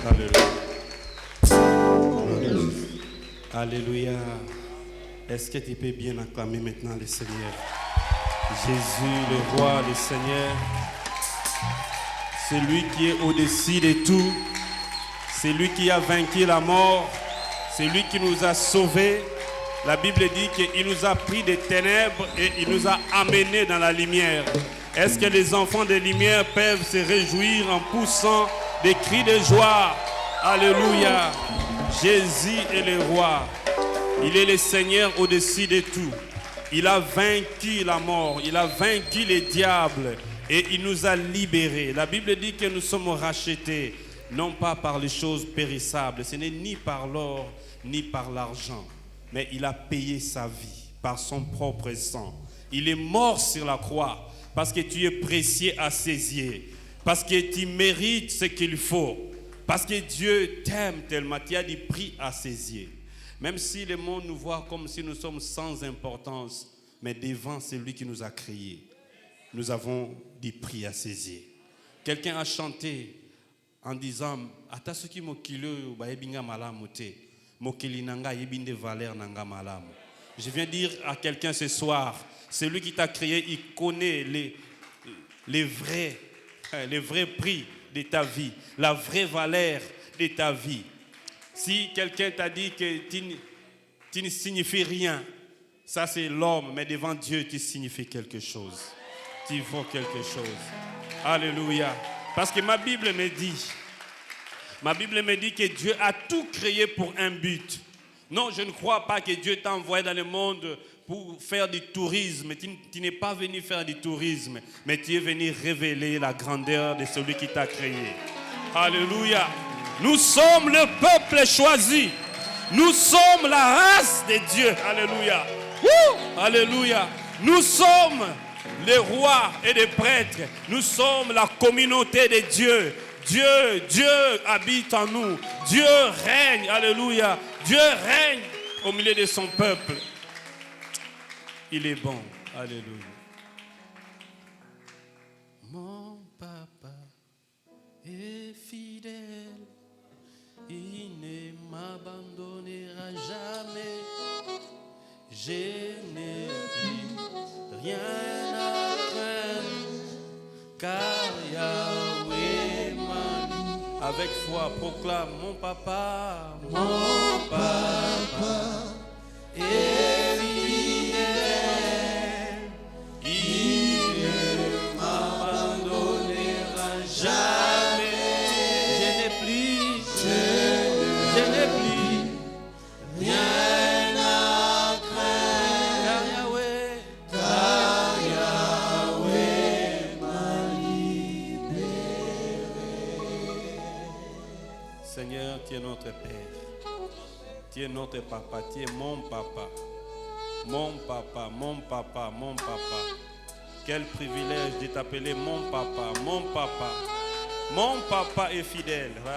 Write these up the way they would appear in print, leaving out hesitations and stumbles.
Alléluia. Alléluia. Est-ce que tu peux bien acclamer maintenant le Seigneur? Jésus, le roi, le Seigneur. C'est lui qui est au-dessus de tout. C'est lui qui a vaincu la mort. C'est lui qui nous a sauvés. La Bible dit qu'il nous a pris des ténèbres et il nous a amenés dans la lumière. Est-ce que les enfants de lumière peuvent se réjouir en poussant des cris de joie? Alléluia. Jésus est le roi. Il est le Seigneur au-dessus de tout. Il a vaincu la mort. Il a vaincu les diables. Et il nous a libérés. La Bible dit que nous sommes rachetés, non pas par les choses périssables. Ce n'est ni par l'or, ni par l'argent. Mais il a payé sa vie par son propre sang. Il est mort sur la croix parce que tu es précieux à ses yeux. Parce que tu mérites ce qu'il faut. Parce que Dieu t'aime tellement. Tu as du prix à ses yeux. Même si le monde nous voit comme si nous sommes sans importance, mais devant celui qui nous a créés, nous avons du prix à ses yeux. Quelqu'un a chanté en disant Ata soki mokilo ba ebinga malamu te mokili nanga yebinde valeur nanga malamu. Je viens dire à quelqu'un ce soir, celui qui t'a créé, il connaît les vrais prix de ta vie, la vraie valeur de ta vie. Si quelqu'un t'a dit que tu ne signifies rien, ça c'est l'homme, mais devant Dieu tu signifies quelque chose. Tu vaux quelque chose. Alléluia. Parce que ma Bible me dit que Dieu a tout créé pour un but. Non, je ne crois pas que Dieu t'a envoyé dans le monde pour faire du tourisme. Tu n'es pas venu faire du tourisme, mais tu es venu révéler la grandeur de celui qui t'a créé. Alléluia. Nous sommes le peuple choisi. Nous sommes la race de Dieu. Alléluia. Alléluia. Nous sommes les rois et les prêtres. Nous sommes la communauté de Dieu. Dieu habite en nous. Dieu règne. Alléluia. Dieu règne au milieu de son peuple. Il est bon. Alléluia. Mon papa est fidèle. Il ne m'abandonnera jamais. Je n'ai rien à craindre, car Yahweh m'a. Avec foi, proclame mon papa est fidèle. Il ne m'abandonnera jamais. Je n'ai plus rien à craindre, car Yahweh m'a libéré. Seigneur, tu es notre Père. Tu es notre papa, tu es mon papa. Mon papa, mon papa, mon papa. Quel privilège de t'appeler mon papa, mon papa. Mon papa est fidèle. Mon père,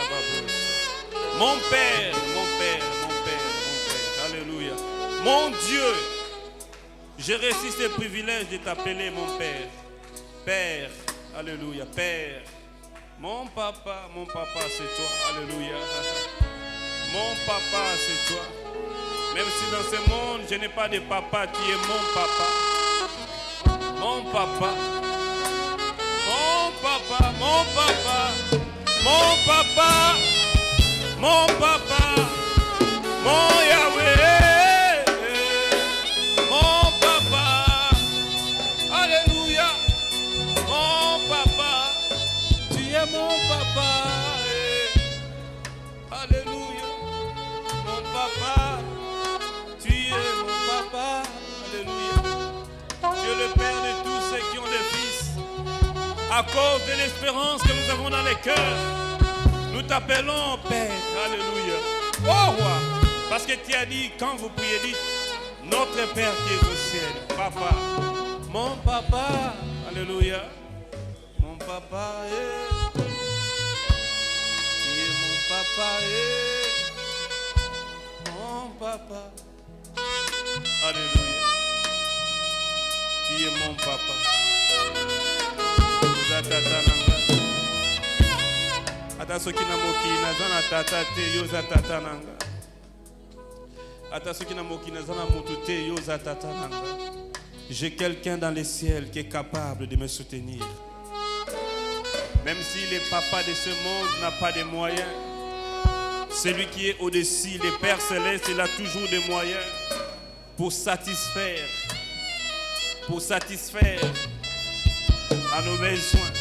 mon père, mon père, mon père. Alléluia. Mon Dieu, j'ai reçu ce privilège de t'appeler mon père. Père, alléluia, père. Mon papa, c'est toi. Alléluia. Mon papa, c'est toi. Même si dans ce monde, je n'ai pas de papa, tu es mon papa. Mon papa. Mon papa, mon papa. Mon papa. Mon papa. Mon Yahweh. Mon papa. Alléluia. Mon papa. Tu es mon papa. Alléluia. Mon papa. Tu es mon papa. Alléluia. Tu es le Père de tous ceux qui ont des fils. À cause de l'espérance que nous avons dans les cœurs, nous t'appelons Père. Alléluia. Oh roi. Parce que tu as dit, quand vous priez, dites notre Père qui est au ciel. Papa. Mon papa. Alléluia. Mon papa est. Tu es mon papa est. Mon papa. Alléluia. Tu es mon papa. Ata soki na mokili naza na tata te, yo za tata nanga. Ata soki na mokili naza na moto te, yo za tata nanga. J'ai quelqu'un dans les ciels qui est capable de me soutenir. Même si le papa de ce monde n'a pas de moyens, celui qui est au-dessus, le Père Céleste, il a toujours des moyens pour satisfaire à nos besoins.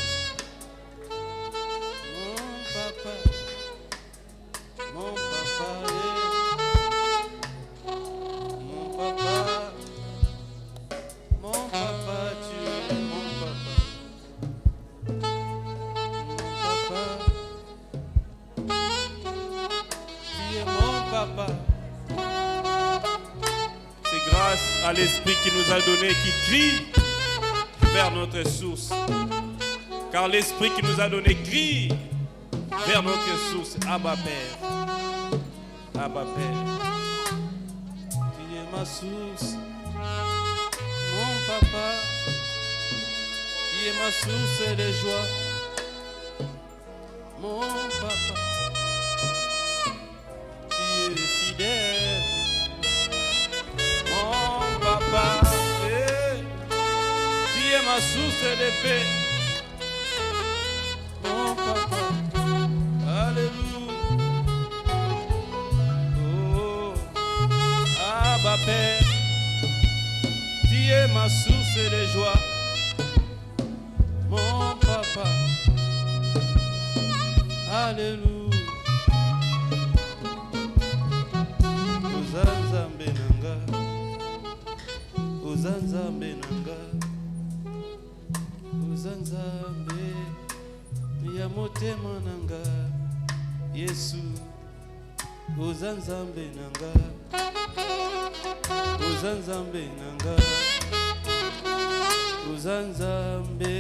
Mon papa, tu es mon papa. Tu es mon papa. C'est grâce à l'Esprit qui nous a donné, qui crie vers notre source. Car l'Esprit qui nous a donné crie vers notre source. Abba Père. Abba Père. Tu es ma source. Mon papa. Tu es ma source de joie. Mon papa. Tu es fidèle. Mon papa. Tu es ma source de paix. Mon papa. Alléluia. Oh, Abba Père, tu es ma source de joie. Mon papa. Alléluia. Ozanzambe nanga. Ozanzambe nanga. Ozanzambe. Ya motema nanga Yesu Ozanzambe nanga Ozanzambe nanga Ozanzambe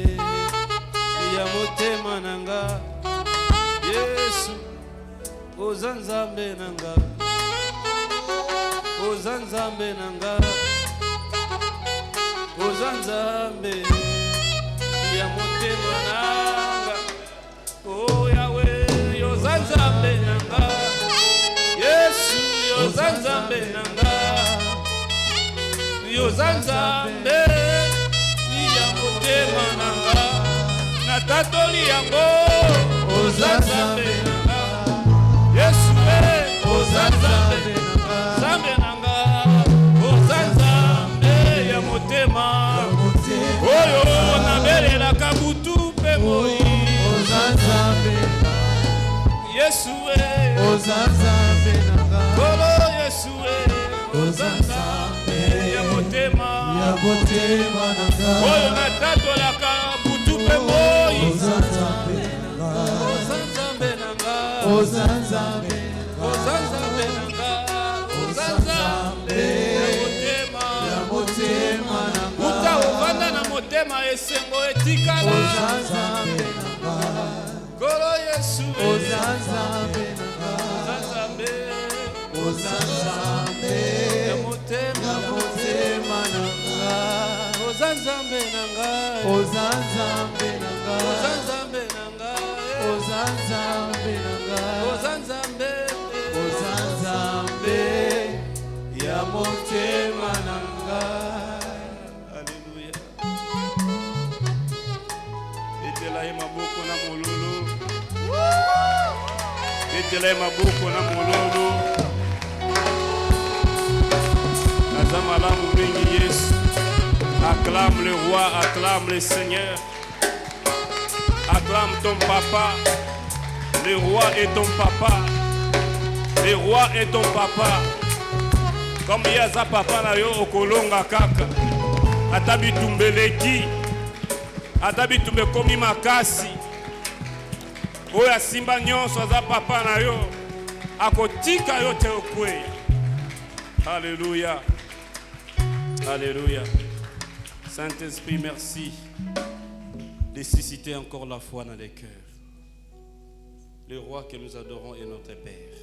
ya motema nanga Yesu Ozanzambe nanga Ozanzambe nanga Ozanzambe ya motema nanga. Oh Yahweh, Ozanzambe nanga. Yesu, Ozanzambe nanga. Ozanzambe ya motema nanga. Natatoli yango. Ozanzambe nanga. Yesu, Ozanzambe nanga. Zambe nanga. Ozanzambe ya motema. Oyo nabelela kabutu pe moi. Yesu Ozanzambe nanga. Kolo Yesu Ozanzambe ya motema nanga. Oyo natatolaka butu pe moi. Ozanzambe nanga. Ozanzambe nanga. Ozanzambe nanga. Ozanzambe ya motema nanga. Uta ovanda na motema esengo etikala. Ozanzambe nanga. Kolo Yesu Ozanzambe nanga. Ozanzambe ya motema nanga. Ozanzambe nanga. Ozanzambe nanga. Ozanzambe nanga. Ozanzambe nanga. Ozanzambe. Ozanzambe ya motema nanga. Alléluia. Betela maboko na mololo. Betela maboko na mololo. Nazamalamu mingi Yesu. Acclame le roi, acclame le Seigneur. Acclame ton papa. Le roi est ton papa. Le roi est ton papa. Comme yaza papa na yo okolonga kaka. Atabitumbeleki. Atabitumbe komi makasi. Oya simba nyonso aza papa na yo. Akotika yo te okwe. Alléluia. Alléluia. Saint-Esprit, merci de susciter encore la foi dans les cœurs. Le roi que nous adorons est notre Père.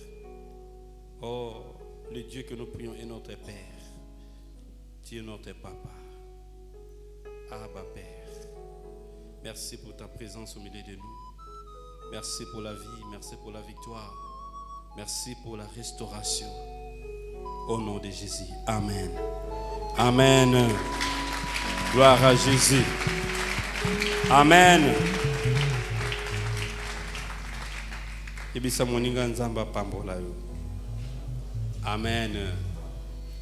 Oh, le Dieu que nous prions est notre Père. Tu es notre Papa. Abba Père. Merci pour ta présence au milieu de nous. Merci pour la vie, merci pour la victoire. Merci pour la restauration. Au nom de Jésus. Amen. Amen. Gloire à Jésus. Amen. Amen.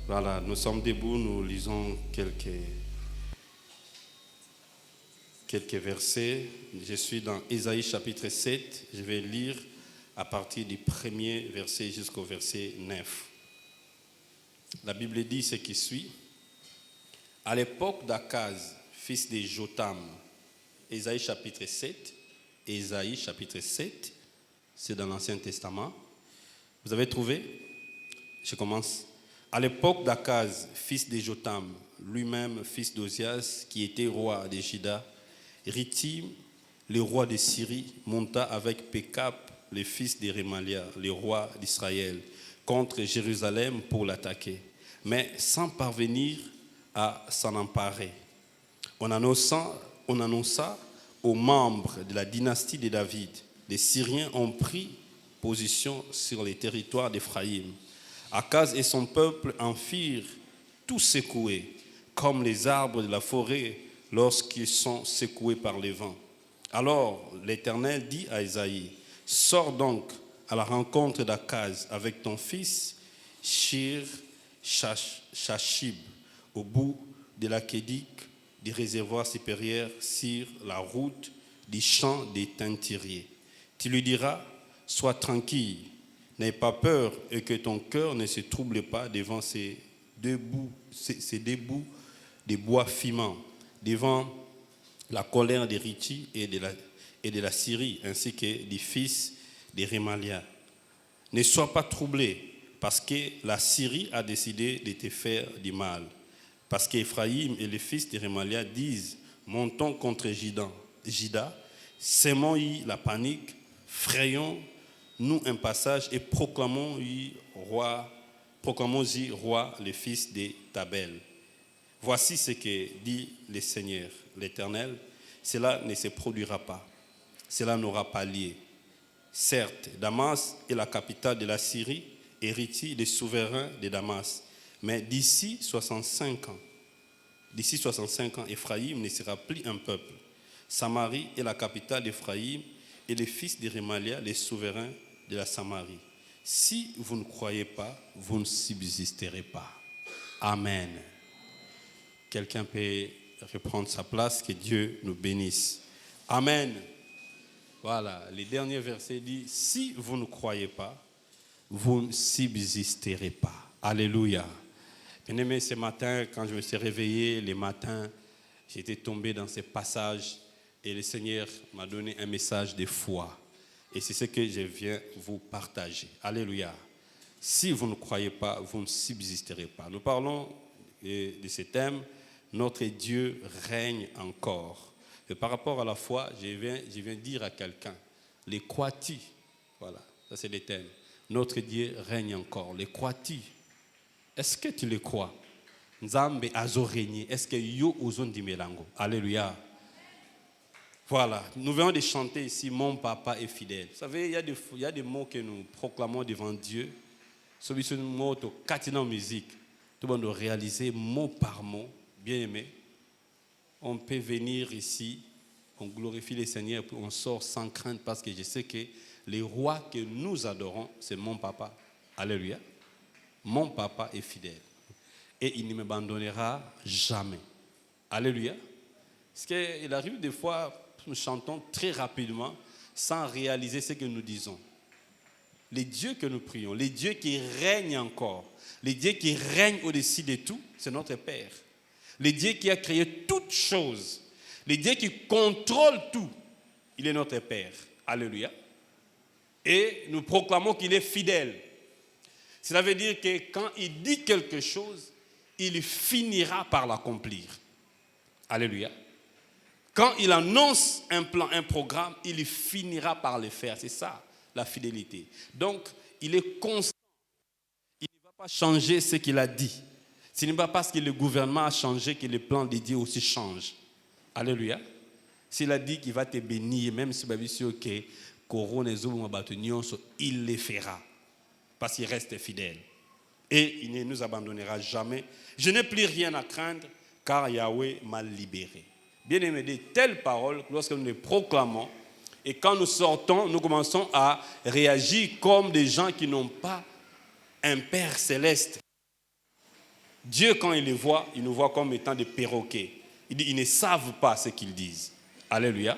Voilà, nous sommes debout, nous lisons quelques versets. Je suis dans Ésaïe chapitre 7. Je vais lire à partir du premier verset jusqu'au verset 9. La Bible dit ce qui suit. À l'époque d'Akaz, fils de Jotam, Ésaïe chapitre 7, Ésaïe chapitre 7, c'est dans l'Ancien Testament. Vous avez trouvé? Je commence. À l'époque d'Akaz, fils de Jotam, lui-même fils d'Ozias, qui était roi de Juda, Ritim, le roi de Syrie, monta avec Pécap, le fils de Rémalia, le roi d'Israël, contre Jérusalem pour l'attaquer, mais sans parvenir à s'en emparer. On annonça aux membres de la dynastie de David, les Syriens ont pris position sur les territoires d'Éphraïm. Akaz et son peuple en firent tout secouer, comme les arbres de la forêt lorsqu'ils sont secoués par les vents. Alors l'Éternel dit à Ésaïe, « Sors donc à la rencontre d'Akaz avec ton fils Shir-Shashib, au bout de la Kédique, du réservoir supérieur, sur la route du champ des teinturiers. Tu lui diras, sois tranquille, n'aie pas peur et que ton cœur ne se trouble pas devant ces deux bouts de bois fumants, devant la colère des Riti et de la Syrie, ainsi que des fils de Rémalia. Ne sois pas troublé, parce que la Syrie a décidé de te faire du mal. Parce qu'Éphraïm et les fils de Rémalia disent, montons contre Jida, sémons-y la panique, frayons-nous un passage et proclamons-y roi, le fils de Tabel. Voici ce que dit le Seigneur, l'Éternel, cela ne se produira pas, cela n'aura pas lieu. Certes, Damas est la capitale de la Syrie, héritier des souverains de Damas. Mais d'ici 65 ans, Éphraïm ne sera plus un peuple. Samarie est la capitale d'Éphraïm et les fils de Rémalia, les souverains de la Samarie. Si vous ne croyez pas, vous ne subsisterez pas. Amen. Quelqu'un peut reprendre sa place, que Dieu nous bénisse. Amen. Voilà, le dernier verset dit, si vous ne croyez pas, vous ne subsisterez pas. Alléluia. Bien-aimé, ce matin, quand je me suis réveillé, le matin, j'étais tombé dans ce passage et le Seigneur m'a donné un message de foi. Et c'est ce que je viens vous partager. Alléluia. Si vous ne croyez pas, vous ne subsisterez pas. Nous parlons de ce thème, notre Dieu règne encore. Et par rapport à la foi, je viens dire à quelqu'un, les crois-tu? Voilà, ça c'est le thème. Notre Dieu règne encore. Les crois-tu? Est-ce que tu le crois? Nzambe azo régner. Est-ce que yo ozon di melango? Alléluia. Voilà, nous venons de chanter ici, mon papa est fidèle. Vous savez, il y a des mots que nous proclamons devant Dieu. Celui sur mot au katina musique. Tout le monde doit réaliser mot par mot. Bien aimé. On peut venir ici, on glorifie le Seigneur, puis on sort sans crainte parce que je sais que les rois que nous adorons, c'est mon papa. Alléluia. Mon papa est fidèle. Et il ne m'abandonnera jamais. Alléluia. Parce qu'il arrive des fois, nous chantons très rapidement, sans réaliser ce que nous disons. Les dieux que nous prions, les dieux qui règnent encore, les dieux qui règnent au-dessus de tout, c'est notre Père. Le Dieu qui a créé toutes choses, le Dieu qui contrôle tout, il est notre Père. Alléluia. Et nous proclamons qu'il est fidèle. Cela veut dire que quand il dit quelque chose, il finira par l'accomplir. Alléluia. Quand il annonce un plan, un programme, il finira par le faire. C'est ça, la fidélité. Donc, il est constant. Il ne va pas changer ce qu'il a dit. Ce n'est pas parce que le gouvernement a changé que le plan de Dieu aussi change. Alléluia. S'il a dit qu'il va te bénir, même si tu es il les fera. Parce qu'il reste fidèle. Et il ne nous abandonnera jamais. Je n'ai plus rien à craindre, car Yahweh m'a libéré. Bien aimé, de telles paroles, lorsque nous les proclamons, et quand nous sortons, nous commençons à réagir comme des gens qui n'ont pas un Père céleste. Dieu, quand il les voit, il nous voit comme étant des perroquets. Il dit, ils ne savent pas ce qu'ils disent. Alléluia.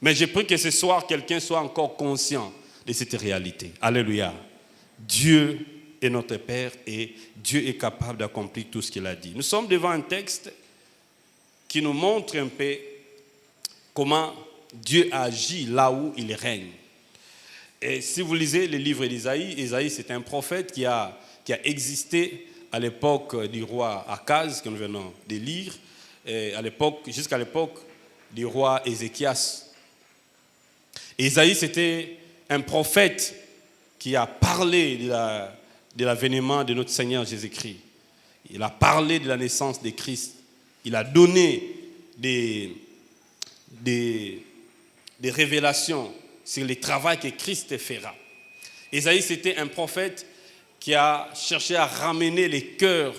Mais je prie que ce soir, quelqu'un soit encore conscient de cette réalité. Alléluia. Dieu est notre Père et Dieu est capable d'accomplir tout ce qu'il a dit. Nous sommes devant un texte qui nous montre un peu comment Dieu agit là où il règne. Et si vous lisez le livre d'Isaïe, Isaïe c'est un prophète qui a existé à l'époque du roi Akaz, que nous venons de lire, jusqu'à l'époque du roi Ézéchias. Isaïe c'était un prophète qui a parlé de l'avènement de notre Seigneur Jésus-Christ. Il a parlé de la naissance de Christ. Il a donné des révélations sur le travail que Christ fera. Isaïe, c'était un prophète qui a cherché à ramener les cœurs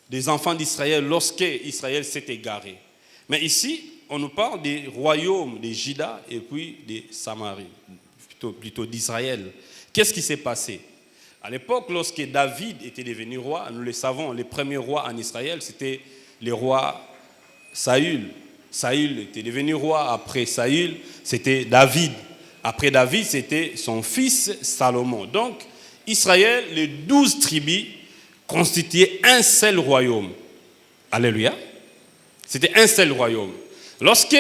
des enfants d'Israël lorsque Israël s'est égaré. Mais ici, on nous parle des royaumes de Juda et puis de Samarie, plutôt d'Israël. Qu'est-ce qui s'est passé? À l'époque, lorsque David était devenu roi, nous le savons, le premier roi en Israël, c'était le roi Saül. Saül était devenu roi. Après Saül, c'était David. Après David, c'était son fils Salomon. Donc, Israël, les 12 tribus, constituaient un seul royaume. Alléluia. C'était un seul royaume. Lorsque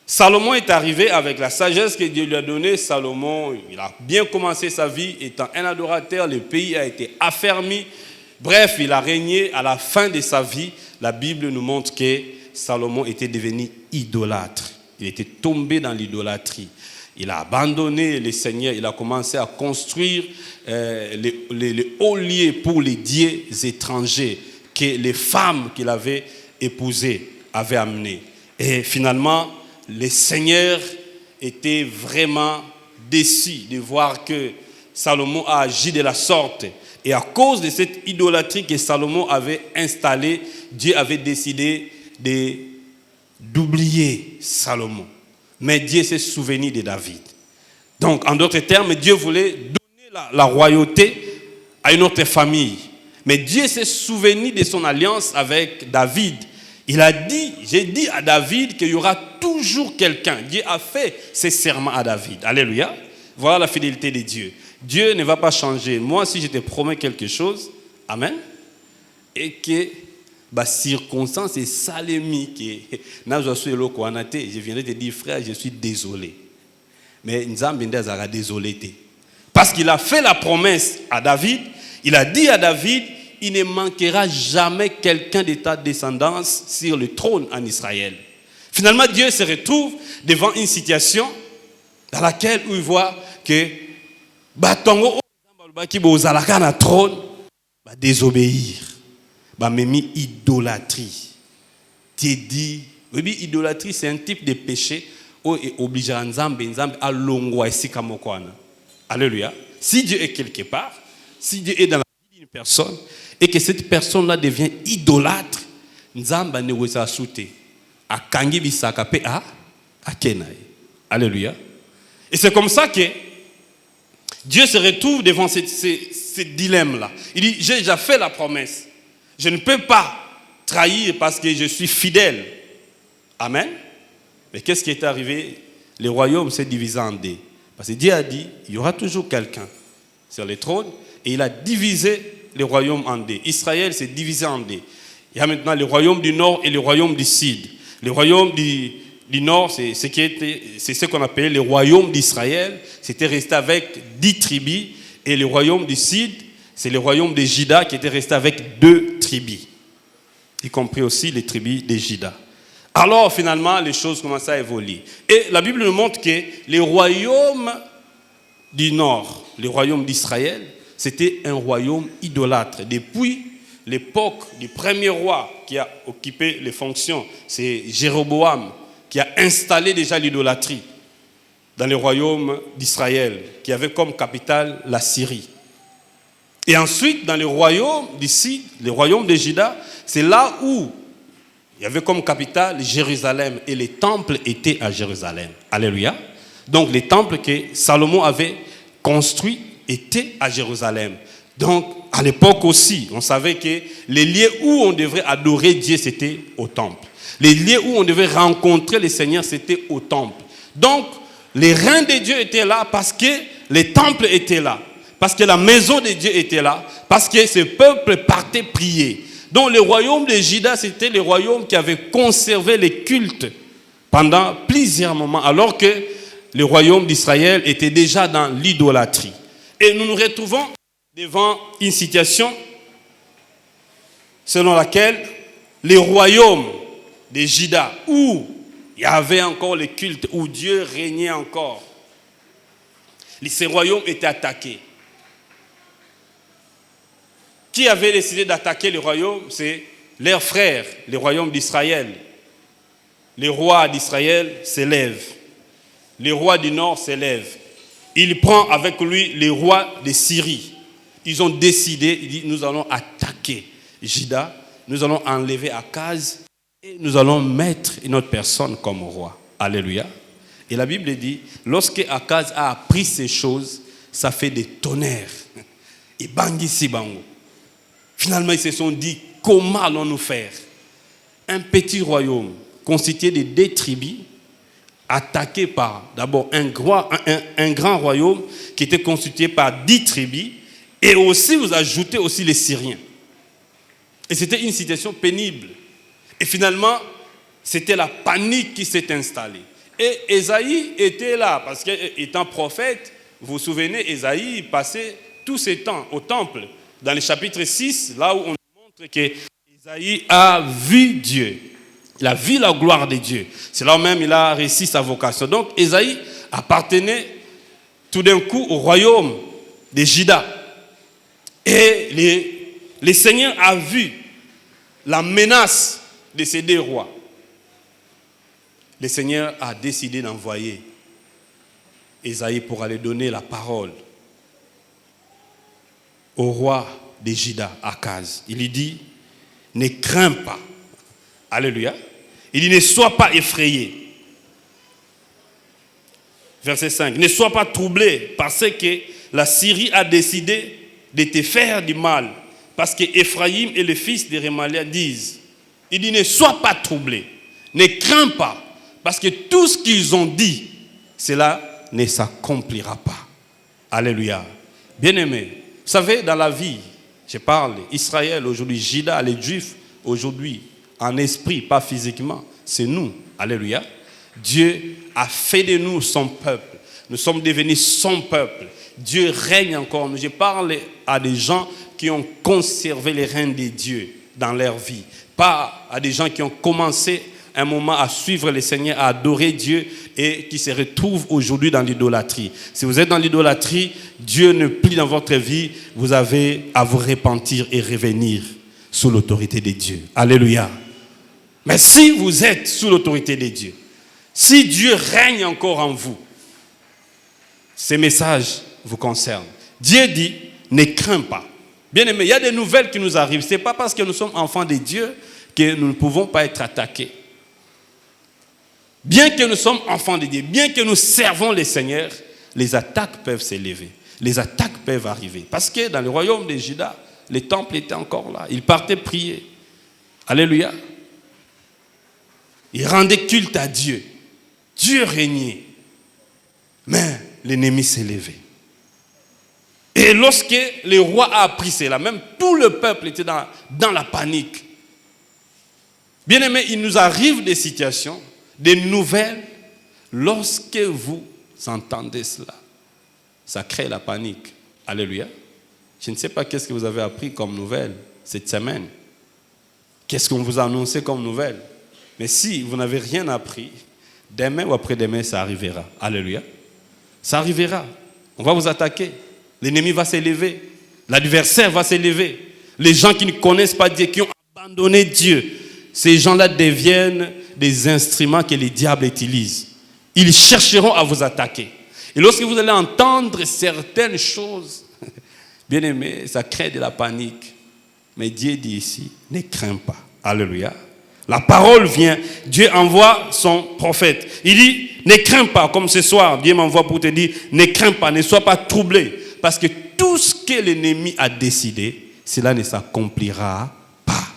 Salomon est arrivé avec la sagesse que Dieu lui a donnée, Salomon, il a bien commencé sa vie étant un adorateur, le pays a été affermi. Bref, il a régné. À la fin de sa vie, la Bible nous montre que Salomon était devenu idolâtre. Il était tombé dans l'idolâtrie. Il a abandonné le Seigneur. Il a commencé à construire les hauts lieux pour les dieux étrangers que les femmes qu'il avait épousées avaient amenés. Et finalement, le Seigneur était vraiment déçu de voir que Salomon a agi de la sorte. Et à cause de cette idolâtrie que Salomon avait installée, Dieu avait décidé d'oublier Salomon. Mais Dieu s'est souvenu de David. Donc, en d'autres termes, Dieu voulait donner la royauté à une autre famille. Mais Dieu s'est souvenu de son alliance avec David. Il a dit, j'ai dit à David qu'il y aura toujours quelqu'un. Dieu a fait ses serments à David. Alléluia. Voilà la fidélité de Dieu. Dieu ne va pas changer. Moi, si je te promets quelque chose, amen, et que la circonstance est salémi, je viendrai te dire, frère, je suis désolé. Mais Nzambe sera désolé. Parce qu'il a fait la promesse à David, il a dit à David, il ne manquera jamais quelqu'un de ta descendance sur le trône en Israël. Finalement, Dieu se retrouve devant une situation dans laquelle il voit que Batongo qui bozalaka na trône va désobéir, va même idolâtrie. Tu dis, oui, idolâtrie c'est un type de péché où est obligé Nzambe à longwa esika mokwana. Alléluia. Si Dieu est quelque part, si Dieu est dans la vie d'une personne et que cette personne-là devient idolâtre, Nzamba ne wesa souté. A kangi bisaka pe a kenaï. Alléluia. Et c'est comme ça que Dieu se retrouve devant ce dilemme-là. Il dit, j'ai déjà fait la promesse. Je ne peux pas trahir parce que je suis fidèle. Amen. Mais qu'est-ce qui est arrivé? Le royaume s'est divisé en deux. Parce que Dieu a dit, il y aura toujours quelqu'un sur le trône. Et il a divisé le royaume en deux. Israël s'est divisé en deux. Il y a maintenant le royaume du nord et le royaume du sud. Le royaume du nord, c'est ce qu'on appelait le royaume d'Israël. C'était resté avec 10 tribus. Et le royaume du sud, c'est le royaume de Juda qui était resté avec 2 tribus. Y compris aussi les tribus de Juda. Alors finalement, les choses commencent à évoluer. Et la Bible nous montre que le royaume du nord, le royaume d'Israël, c'était un royaume idolâtre. Depuis l'époque du premier roi qui a occupé les fonctions, c'est Jéroboam qui a installé déjà l'idolâtrie. dans le royaume d'Israël, qui avait comme capitale la Syrie. Et ensuite, dans le royaume d'ici, le royaume de Juda, c'est là où il y avait comme capitale Jérusalem. Et les temples étaient à Jérusalem. Alléluia. Donc les temples que Salomon avait construits étaient à Jérusalem. Donc à l'époque aussi, on savait que les lieux où on devrait adorer Dieu, c'était au temple. Les lieux où on devait rencontrer le Seigneur, c'était au temple. Donc les reins de Dieu étaient là parce que les temples étaient là. Parce que la maison de Dieu était là. Parce que ce peuple partait prier. Donc le royaume de Juda, c'était le royaume qui avait conservé les cultes pendant plusieurs moments. Alors que le royaume d'Israël était déjà dans l'idolâtrie. Et nous nous retrouvons devant une situation selon laquelle le royaume de Juda, où il y avait encore le culte, où Dieu régnait encore, ces royaumes étaient attaqués. Qui avait décidé d'attaquer le royaume? C'est leurs frères, le royaume d'Israël. Le roi d'Israël s'élève. Le roi du nord s'élève. Il prend avec lui le roi de Syrie. Ils ont décidé, ils disent, nous allons attaquer Juda, nous allons enlever Akaz et nous allons mettre une autre personne comme roi. Alléluia. Et la Bible dit, lorsque Akaz a appris ces choses, ça fait des tonnerres. Et bangi si bango. Finalement, ils se sont dit, comment allons-nous faire? Un petit royaume constitué de 2 tribus, attaqué par d'abord un grand royaume qui était constitué par 10 tribus, et aussi vous ajoutez aussi les Syriens. Et c'était une situation pénible. Et finalement, c'était la panique qui s'est installée. Et Ésaïe était là, parce qu'étant prophète, vous vous souvenez, Ésaïe passait tous ses temps au temple. Dans le chapitre 6, là où on montre que Ésaïe a vu Dieu. Il a vu la gloire de Dieu. C'est là même il a réussi sa vocation. Donc Ésaïe appartenait tout d'un coup au royaume de Juda. Et le Seigneur a vu la menace de ces 2 rois. Le Seigneur a décidé d'envoyer Ésaïe pour aller donner la parole au roi de Juda, Akaz. Il lui dit, ne crains pas. Alléluia. Il dit, ne sois pas effrayé. Verset 5. Ne sois pas troublé parce que la Syrie a décidé de te faire du mal. Parce que Ephraïm et le fils de Remalia disent, il dit, ne sois pas troublé. Ne crains pas. Parce que tout ce qu'ils ont dit, cela ne s'accomplira pas. Alléluia. Bien-aimés, vous savez, dans la vie, je parle, Israël aujourd'hui, Juda, les Juifs aujourd'hui, en esprit, pas physiquement, c'est nous. Alléluia. Dieu a fait de nous son peuple. Nous sommes devenus son peuple. Dieu règne encore. Je parle à des gens qui ont conservé les règnes de Dieu dans leur vie. Pas à des gens qui ont commencé un moment à suivre le Seigneur, à adorer Dieu et qui se retrouvent aujourd'hui dans l'idolâtrie. Si vous êtes dans l'idolâtrie, Dieu ne plie dans votre vie, vous avez à vous repentir et revenir sous l'autorité de Dieu. Alléluia. Mais si vous êtes sous l'autorité de Dieu, si Dieu règne encore en vous, ces messages vous concernent. Dieu dit, ne crains pas. Bien aimé, il y a des nouvelles qui nous arrivent. Ce n'est pas parce que nous sommes enfants de Dieu que nous ne pouvons pas être attaqués. Bien que nous sommes enfants de Dieu, bien que nous servons le Seigneur, les attaques peuvent s'élever. Les attaques peuvent arriver. Parce que dans le royaume de Juda, les temples étaient encore là. Ils partaient prier. Alléluia. Ils rendaient culte à Dieu. Dieu régnait. Mais l'ennemi s'est levé. Et lorsque le roi a appris cela, même tout le peuple était dans la panique. Bien aimé, il nous arrive des situations, des nouvelles, lorsque vous entendez cela, ça crée la panique. Alléluia. Je ne sais pas qu'est-ce que vous avez appris comme nouvelle cette semaine. Qu'est-ce qu'on vous a annoncé comme nouvelle. Mais si vous n'avez rien appris, demain ou après-demain, ça arrivera. Alléluia. Ça arrivera. On va vous attaquer. L'ennemi va s'élever. L'adversaire va s'élever. Les gens qui ne connaissent pas Dieu, qui ont abandonné Dieu, ces gens-là deviennent des instruments que les diables utilisent. Ils chercheront à vous attaquer. Et lorsque vous allez entendre certaines choses, bien aimé, ça crée de la panique. Mais Dieu dit ici, ne crains pas. Alléluia. La parole vient, Dieu envoie son prophète. Il dit, ne crains pas, comme ce soir, Dieu m'envoie pour te dire, ne crains pas, ne sois pas troublé. Parce que tout ce que l'ennemi a décidé, cela ne s'accomplira pas.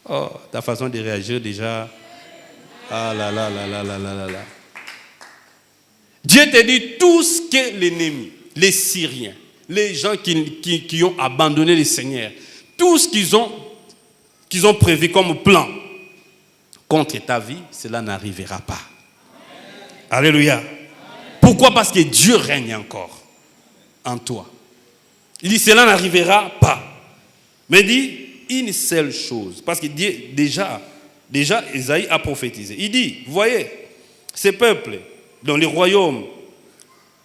Oh, ta façon de réagir déjà. Ah là là là là là là là là. Dieu te dit tout ce que l'ennemi, les Syriens, les gens qui ont abandonné le Seigneur, tout ce qu'ils ont prévu comme plan contre ta vie, cela n'arrivera pas. Alléluia. Pourquoi? Parce que Dieu règne encore en toi. Il dit cela n'arrivera pas. Mais il dit une seule chose. Parce que déjà Isaïe a prophétisé. Il dit, vous voyez, ces peuples dans les royaumes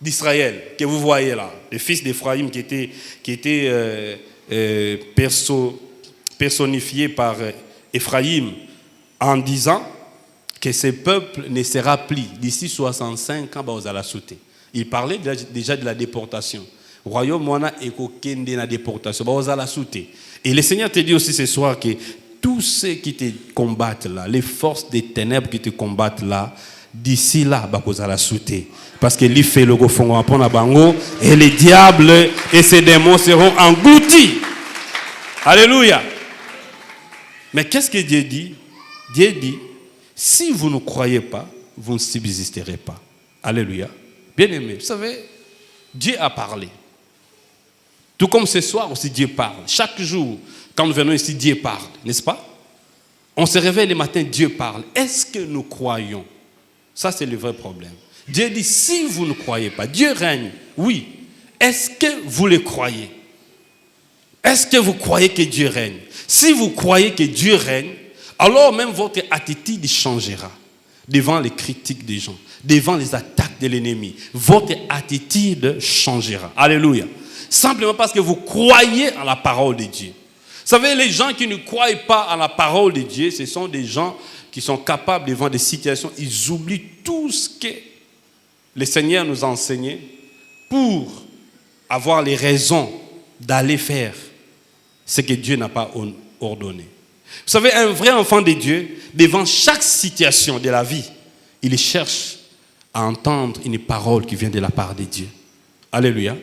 d'Israël que vous voyez là, les fils d'Éphraïm qui étaient personnifiés par Éphraïm en disant que ce peuple ne sera plus d'ici 65 ans aux Alasouté. Il parlait déjà de la déportation. Royaume wana ekokende na déportation aux Alasouté. Et le Seigneur te dit aussi ce soir que tous ceux qui te combattent là, les forces des ténèbres qui te combattent là, d'ici là, aux Alasouté. Parce que lui fait le gofongo à bango et les diables et ses démons seront engloutis. Alléluia. Mais qu'est-ce que Dieu dit? Dieu dit, si vous ne croyez pas, vous ne subsisterez pas. Alléluia. Bien aimé, vous savez, Dieu a parlé. Tout comme ce soir aussi, Dieu parle. Chaque jour, quand nous venons ici, Dieu parle, n'est-ce pas? On se réveille le matin, Dieu parle. Est-ce que nous croyons? Ça, c'est le vrai problème. Dieu dit, si vous ne croyez pas, Dieu règne. Oui. Est-ce que vous le croyez? Est-ce que vous croyez que Dieu règne? Si vous croyez que Dieu règne, alors même votre attitude changera devant les critiques des gens, devant les attaques de l'ennemi. Votre attitude changera. Alléluia. Simplement parce que vous croyez en la parole de Dieu. Vous savez, les gens qui ne croient pas en la parole de Dieu, ce sont des gens qui sont capables devant des situations, ils oublient tout ce que le Seigneur nous a enseigné pour avoir les raisons d'aller faire ce que Dieu n'a pas ordonné. Vous savez, un vrai enfant de Dieu, devant chaque situation de la vie, il cherche à entendre une parole qui vient de la part de Dieu. Alléluia.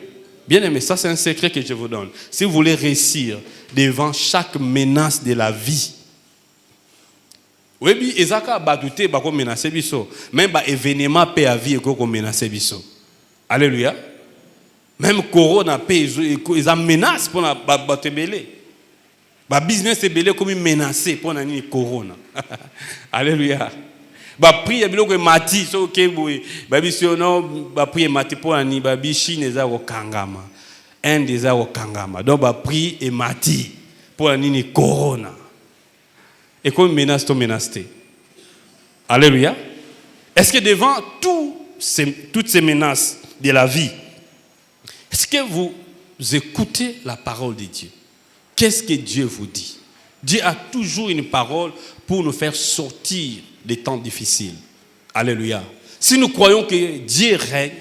Bien aimé, ça c'est un secret que je vous donne. Si vous voulez réussir devant chaque menace de la vie, oui, mais ezaka badouté bako menacer biso, même ba événement pe à vie ko menacer biso. Alléluia. Même corona pe ils a menace pour na batebele. Ba business ebele comme menacé pour na ni corona. Alléluia. Ba prier biloko mati so ke boy ba biso no ba prier mati pour na ni ba bichi neza ko kangama. Un des ko kangama. Donc ba prier et mati pour na ni corona. Et comme menace, to menacé. Alléluia. Est-ce que devant toutes ces menaces de la vie, est-ce que vous écoutez la parole de Dieu? Qu'est-ce que Dieu vous dit? Dieu a toujours une parole pour nous faire sortir des temps difficiles. Alléluia. Si nous croyons que Dieu règne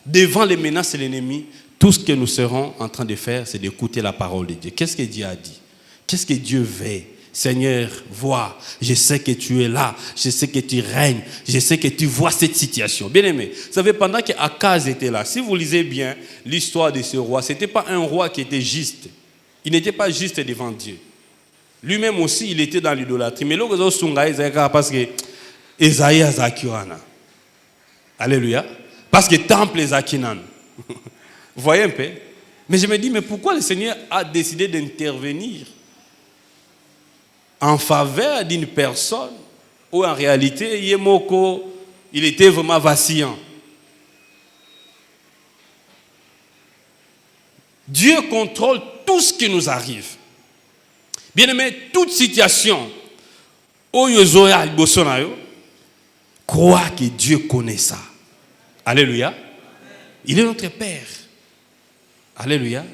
devant les menaces de l'ennemi, tout ce que nous serons en train de faire, c'est d'écouter la parole de Dieu. Qu'est-ce que Dieu a dit? Qu'est-ce que Dieu veut? Seigneur, vois, je sais que tu es là, je sais que tu règnes, je sais que tu vois cette situation. Bien aimé, vous savez, pendant qu'Akaz était là, si vous lisez bien l'histoire de ce roi, ce n'était pas un roi qui était juste. Il n'était pas juste devant Dieu. Lui-même aussi, il était dans l'idolâtrie. Mais là, parce que Esaïe a Zakiwana. Alléluia. Parce que temple est Zakinan. Vous voyez un peu? Mais je me dis, mais pourquoi le Seigneur a décidé d'intervenir en faveur d'une personne où en réalité, Yemoko, il était vraiment vacillant. Dieu contrôle tout ce qui nous arrive. Bien aimé, toute situation, crois que Dieu connaît ça. Alléluia. Il est notre Père. Alléluia.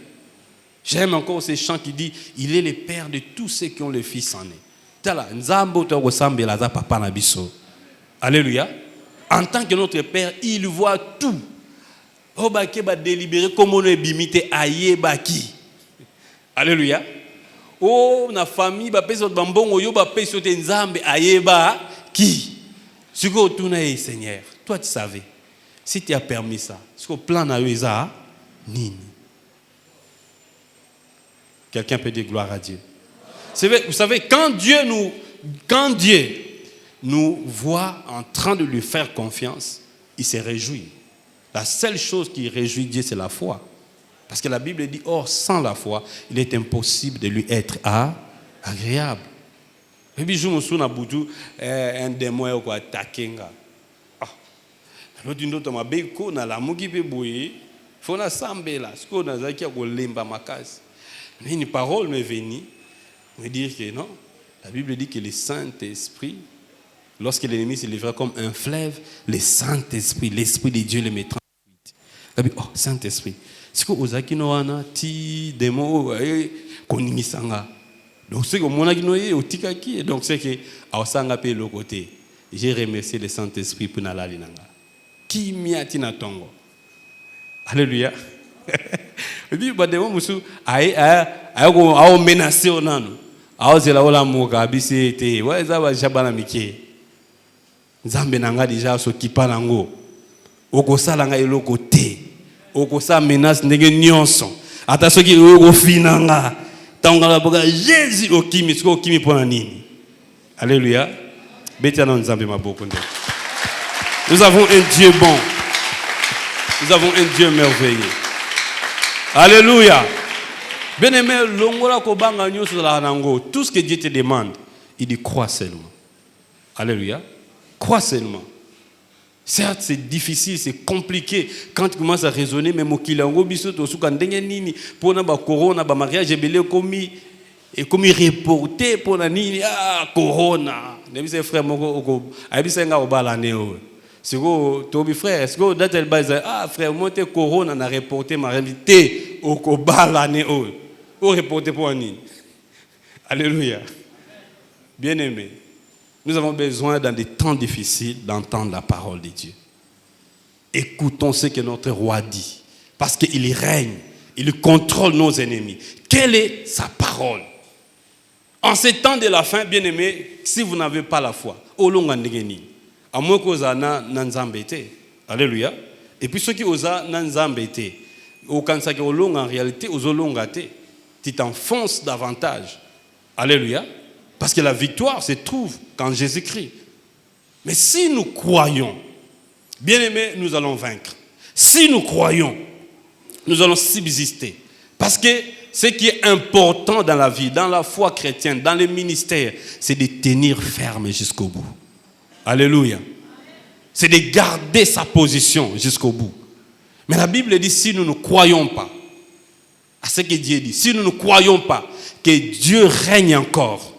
J'aime encore ces chants qui disent il est le père de tous ceux qui ont le fils en eux. Alléluia. En tant que notre Père, il voit tout. Oh, bah, qui va délibérer comme on est bimité aïe baki. Alléluia. Oh, na famille, bah, pèse votre bambon, yo, bah, pèse votre nzambe aïe baki. Ce que tu n'as, Seigneur, toi tu savais. Si tu as permis ça, ce que plan à eux, ça, nini. Quelqu'un peut dire gloire à Dieu. Vous savez, quand Dieu nous voit en train de lui faire confiance, il se réjouit. La seule chose qui réjouit Dieu, c'est la foi. Parce que la Bible dit, or, sans la foi, il est impossible de lui être agréable. Et puis, je me souviens un démon qui a attaqué. L'autre dit, ma béco, na la mouki pe boye, faut na sambe là, ce qu'on a zaki a golemba makas. Mais une parole m'est venue, me dire que non. La Bible dit que le Saint-Esprit, lorsque l'ennemi se lèvera comme un fleuve, le Saint-Esprit, l'Esprit de Dieu le mettra en fuite. La Bible, oh, Saint-Esprit, ce que vous avez dit, ti démon, koningisanga. Donc, ce que mon aginoye, au tikaki, donc c'est que, à Osanga pe le côté, j'ai remercié le Saint-Esprit pour n'ala linanga. Qui m'y a tina tongo. Alléluia. Et puis, bah, démon, monsieur, a menacé au nano. A osé la ola moka, abissé, te, ouais, ça va, jabana miki. Nzambe nanga déjà s'occupa nango. Oko salanga eloko te. Oko sa menace ndenge nyonso. Ata soki oko finanga. Tangala boga Jésus okimi, siko okimi pona nini. Alléluia. Betiana nzambe maboko nde. Nous avons un Dieu bon. Nous avons un Dieu merveilleux. Alléluia. Bien-aimé, longola kobanga nyonso la nango. Tout ce que Dieu te demande, il dit crois seulement. Alléluia. Crois seulement. Certes, c'est difficile, c'est compliqué. Quand tu commences à raisonner, même au kilango biso to suka ndenge nini pour na ba corona ba mariage belé commis reporté pour na nini corona. Nebi ses frères moko abisenga obala neo. Siko tobi frère, est-ce que datel base frère monte corona na reporté ma réalité au kobala neo. Au reporté pour nini. Alléluia. Bien-aimé. Nous avons besoin, dans des temps difficiles, d'entendre la parole de Dieu. Écoutons ce que notre roi dit. Parce qu'il règne. Il contrôle nos ennemis. Quelle est sa parole? En ces temps de la fin, bien-aimés, si vous n'avez pas la foi, à moins que vous ayez alléluia. Et puis ceux qui osent nanzambete, en réalité, tu t'enfonces davantage. Alléluia. Parce que la victoire se trouve quand Jésus-Christ. Mais si nous croyons, bien-aimés, nous allons vaincre. Si nous croyons, nous allons subsister. Parce que ce qui est important dans la vie, dans la foi chrétienne, dans le ministère, c'est de tenir ferme jusqu'au bout. Alléluia. C'est de garder sa position jusqu'au bout. Mais la Bible dit, si nous ne croyons pas à ce que Dieu dit, si nous ne croyons pas que Dieu règne encore,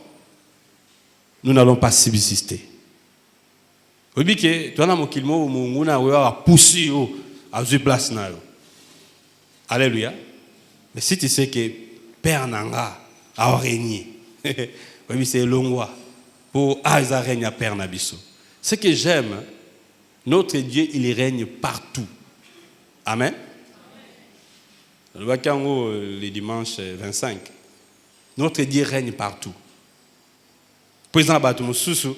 nous n'allons pas subsister. Vous dites que tu as un kilmo, on a poussé à une place. Alléluia. Mais si tu sais que Père Nanga a régné, oui, c'est l'ongwa pour Aïsa règne à Père Nabiso. Ce que j'aime, notre Dieu, il règne partout. Amen. Le dimanche 25, notre Dieu règne partout. Président Batou Soussou,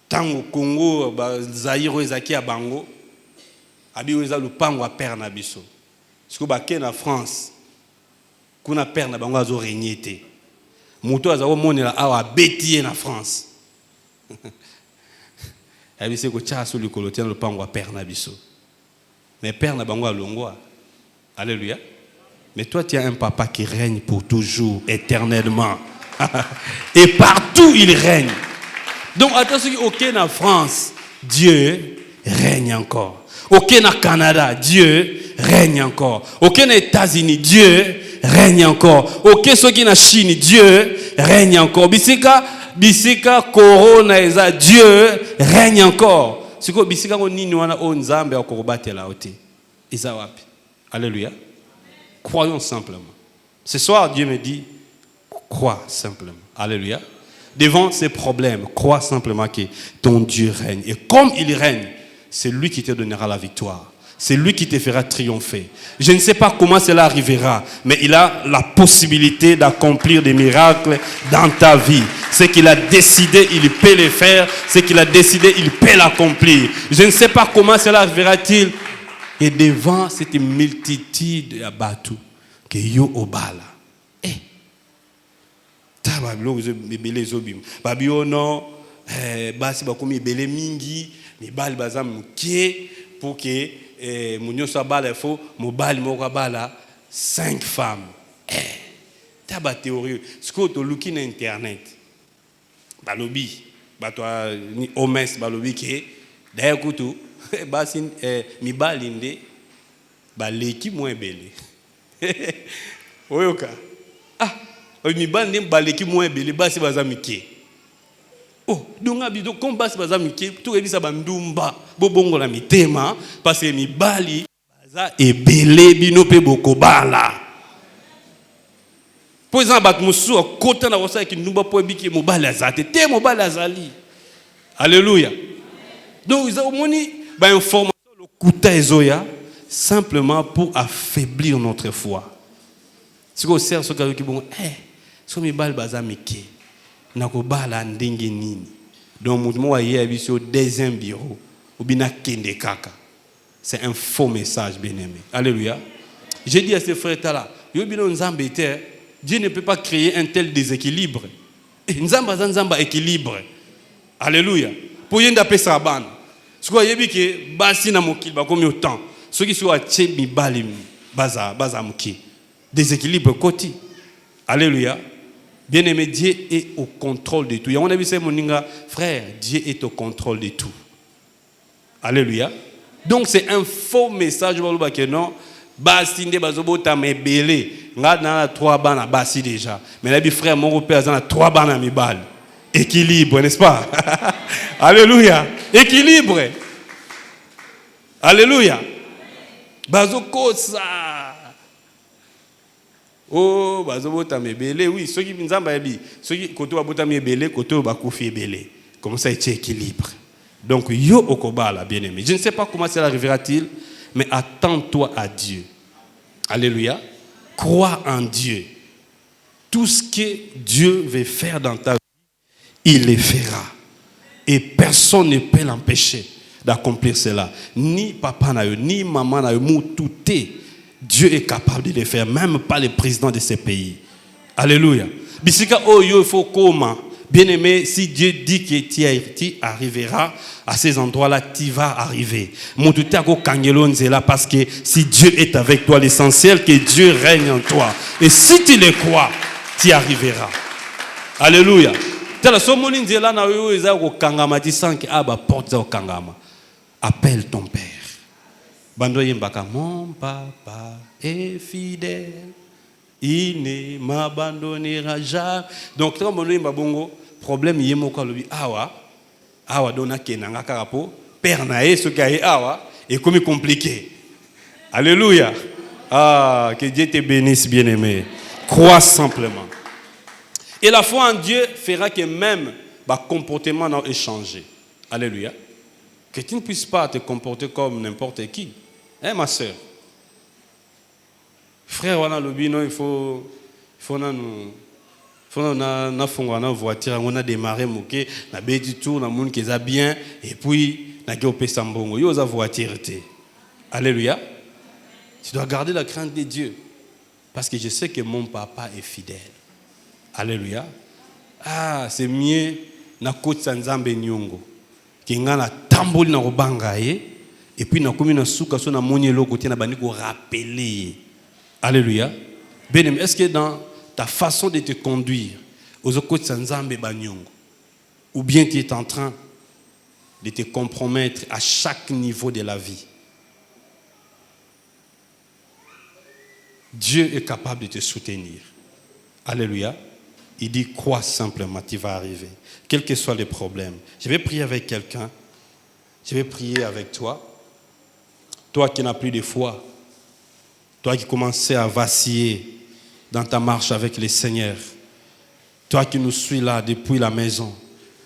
Tango Congo, Zaïro Ezaki à Bango, Abiweza Lupango à Père Nabiso. Ce que Baké na France, qu'on a Père Nabango a régné. Mouto a monné la awa bétier na France. Abissé ko tchasso le colotien Lupango à Père Nabiso. Mais Père Nabango a Longwa. Alléluia. Mais toi, tu as un papa qui règne pour toujours, éternellement. Et partout il règne. Donc attention, aucun en France, Dieu règne encore. Aucun au Canada, Dieu règne encore. Aucun aux États-Unis, Dieu règne encore. Aucun qui en Chine, Dieu règne encore. Bisika corona eza, Dieu règne encore. C'est quoi bisika nini wana o nzambe akobatela ote. Eza wapi? Alléluia. Croyons simplement. Ce soir Dieu me dit crois simplement. Alléluia. Devant ces problèmes, crois simplement que ton Dieu règne. Et comme il règne, c'est lui qui te donnera la victoire. C'est lui qui te fera triompher. Je ne sais pas comment cela arrivera, mais il a la possibilité d'accomplir des miracles dans ta vie. Ce qu'il a décidé, il peut le faire. Ce qu'il a décidé, il peut l'accomplir. Je ne sais pas comment cela arrivera-t-il. Et devant cette multitude de Batou, que yo obala. Tabablo bebele zobim. Babio non basi bakomi bele mingi, ni bal bazam mukie pour que munyo so bala fo mobali moko bala 5 femmes. Taba théorie, ce que to looking na internet. Balobi, bato ni omes balobi ke d'ailleurs kutu basi mi balinde baleki moins belle. Oyoka. Mi bande baleki moins belle basi bazamike. Oh, donc abido comme basi bazamike, tout ebisa bandumba, bobongo la mitema parce que mi bali baza ebele bino pe bokobala. Pour exemple bat musu kota na wosa ki ndumba po ebiki mobali azate, te mobali azali. Alléluia. Donc ils ont moni ba information le kuta ezoya simplement pour affaiblir notre foi. Si vous sert ce qui bon so mi bal bazamike nako bala ndenge nini donc mouvement aye abiso deuxième bureau ou bina kende kaka. C'est un faux message, bien-aimé. Alléluia. J'ai dit à ces frères là, yo bino nzambe te, Dieu ne peut pas créer un tel déséquilibre. Nzamba nzamba équilibre. Alléluia. Pour yenda pesa ban. Ce que yebi ke basi na mokil ba comme autant. Ceux qui sont à mi balim baza muki. Déséquilibre côté. Alléluia. Bien-aimé, Dieu est au contrôle de tout. Et on a vu ça, mon frère, Dieu est au contrôle de tout. Alléluia. Donc c'est un faux message. Non, basinde bazobota mebele. Ngana 3 bana basi déjà. Mais là, frère, mon père a 3 bana mi bal. Équilibre, n'est-ce pas? Alléluia. Équilibre. Alléluia. Bazoko ça. Oh, bazobota mebele, oui, ceux qui nzamba yabi, ceux qui koto babota mebele, koto bakufi ebele. Comme ça, il y a équilibre. Donc, yo okobala, bien-aimé. Je ne sais pas comment cela arrivera-t-il, mais attends-toi à Dieu. Alléluia. Crois en Dieu. Tout ce que Dieu veut faire dans ta vie, il le fera. Et personne ne peut l'empêcher d'accomplir cela. Ni papa na yo, ni maman na yo, moutouté. Dieu est capable de le faire, même pas le président de ce pays. Alléluia. Bisika oyo il faut comment? Bien-aimé, si Dieu dit que tu arriveras à ces endroits-là, tu vas arriver. Parce que si Dieu est avec toi, l'essentiel que Dieu règne en toi. Et si tu le crois, tu arriveras. Alléluia. Appelle ton Père. Mon papa est fidèle, il ne m'abandonnera jamais. Donc, quand on dit bongo, problème il y a mon calobi awa dona kenanga karapo père nae ce qui est awa et comme compliqué. Alléluia. Ah, que Dieu te bénisse, bien-aimé. Crois simplement. Et la foi en Dieu fera que même bah comportement n'a changé. Alléluia. Que tu ne puisses pas te comporter comme n'importe qui. Hein, ma soeur? Frère, on a le bino, il faut na voiture, on a démarré, on a bédi tout, on a monde qui est bien, et puis, on a gopé sambongo. Yo, a voiture. Alléluia. Tu dois garder la crainte de Dieu. Parce que je sais que mon papa est fidèle. Alléluia. Ah, c'est mieux, na côte sanzambe nyongo. Qui ngana tamboli na robanga et puis na komi na souka so na monielo côté na bani ko rappeler. Alléluia. Bien-aimé, est-ce que dans ta façon de te conduire aux côtés sanzambe banyongo ou bien tu es en train de te compromettre à chaque niveau de la vie? Dieu est capable de te soutenir. Alléluia. Il dit, crois simplement, tu vas arriver. Quels que soient les problèmes. Je vais prier avec quelqu'un. Je vais prier avec toi. Toi qui n'as plus de foi. Toi qui commençais à vaciller dans ta marche avec le Seigneur. Toi qui nous suis là depuis la maison,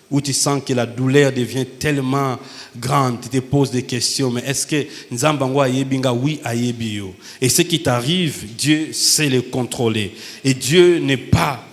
où tu sens que la douleur devient tellement grande, tu te poses des questions, mais est-ce que Nzambango ayebinga? Oui, ayebio. Et ce qui t'arrive, Dieu sait le contrôler. Et Dieu n'est pas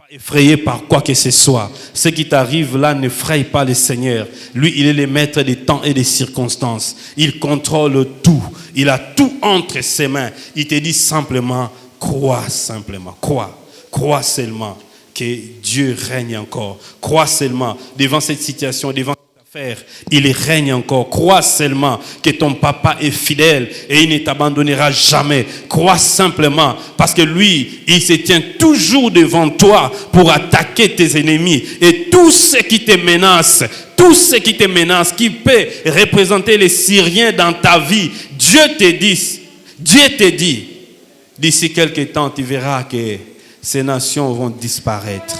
effrayé par quoi que ce soit. Ce qui t'arrive là n'effraie pas le Seigneur. Lui, il est le maître des temps et des circonstances. Il contrôle tout. Il a tout entre ses mains. Il te dit simplement, crois simplement, crois. Crois seulement que Dieu règne encore. Crois seulement devant cette situation, devant cette affaire, il règne encore. Crois seulement que ton papa est fidèle et il ne t'abandonnera jamais. Crois simplement parce que lui, il se tient toujours devant toi pour attaquer tes ennemis. Et tout ce qui te menace, qui peut représenter les Syriens dans ta vie, Dieu te dit, d'ici quelques temps, tu verras que ces nations vont disparaître.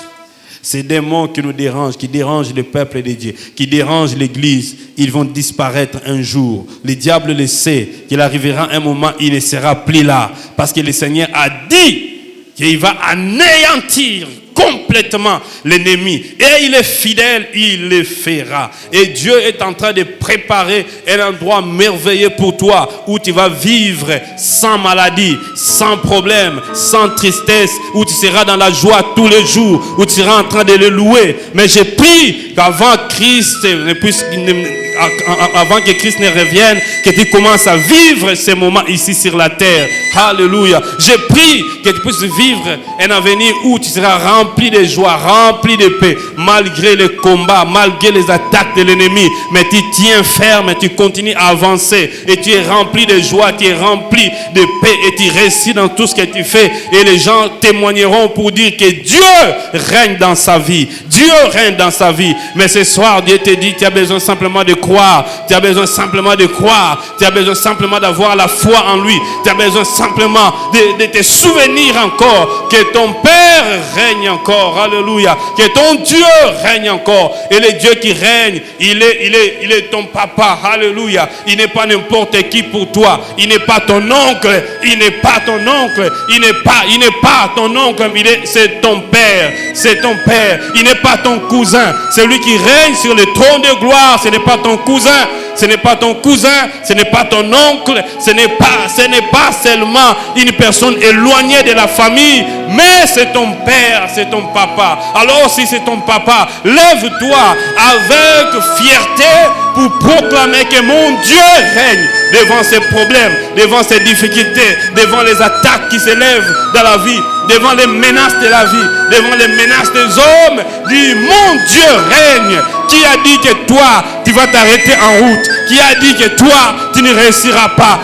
Ces démons qui nous dérangent, qui dérangent le peuple de Dieu, qui dérangent l'église, ils vont disparaître un jour. Le diable le sait, qu'il arrivera un moment, il ne sera plus là. Parce que le Seigneur a dit qu'il va anéantir complètement l'ennemi. Et il est fidèle, il le fera. Et Dieu est en train de préparer un endroit merveilleux pour toi où tu vas vivre sans maladie, sans problème, sans tristesse, où tu seras dans la joie tous les jours, où tu seras en train de le louer. Mais j'ai pris qu'avant Christ avant que Christ ne revienne, que tu commences à vivre ces moments ici sur la terre. Alléluia. J'ai pris que tu puisses vivre un avenir où tu seras rempli de joie, rempli de paix, malgré les combats, malgré les attaques de l'ennemi. Mais tu tiens ferme, tu continues à avancer et tu es rempli de joie, tu es rempli de paix et tu réussis dans tout ce que tu fais. Et les gens témoigneront pour dire que Dieu règne dans sa vie. Dieu règne dans sa vie. Mais ce soir, Dieu te dit, tu as besoin simplement de croire. Tu as besoin simplement de croire. Tu as besoin simplement d'avoir la foi en lui. Tu as besoin simplement de te souvenir encore que ton Père règne encore. Alléluia. Que ton Dieu règne encore. Et le Dieu qui règne, il est ton papa. Alléluia. Il n'est pas n'importe qui pour toi. Il n'est pas ton oncle. Il n'est pas ton oncle. Il n'est pas ton oncle. C'est ton Père. C'est ton Père. Il n'est pas ton cousin. C'est lui qui règne sur le trône de gloire. Ce n'est pas ton cousin. Ce n'est pas ton cousin, ce n'est pas ton oncle, ce n'est pas seulement une personne éloignée de la famille, mais c'est ton père, c'est ton papa. Alors si c'est ton papa, lève-toi avec fierté pour proclamer que mon Dieu règne devant ces problèmes, devant ces difficultés, devant les attaques qui s'élèvent dans la vie, devant les menaces de la vie, devant les menaces des hommes. Dis, mon Dieu règne. Qui a dit que toi, tu vas t'arrêter en route? Qui a dit que toi, tu ne réussiras pas?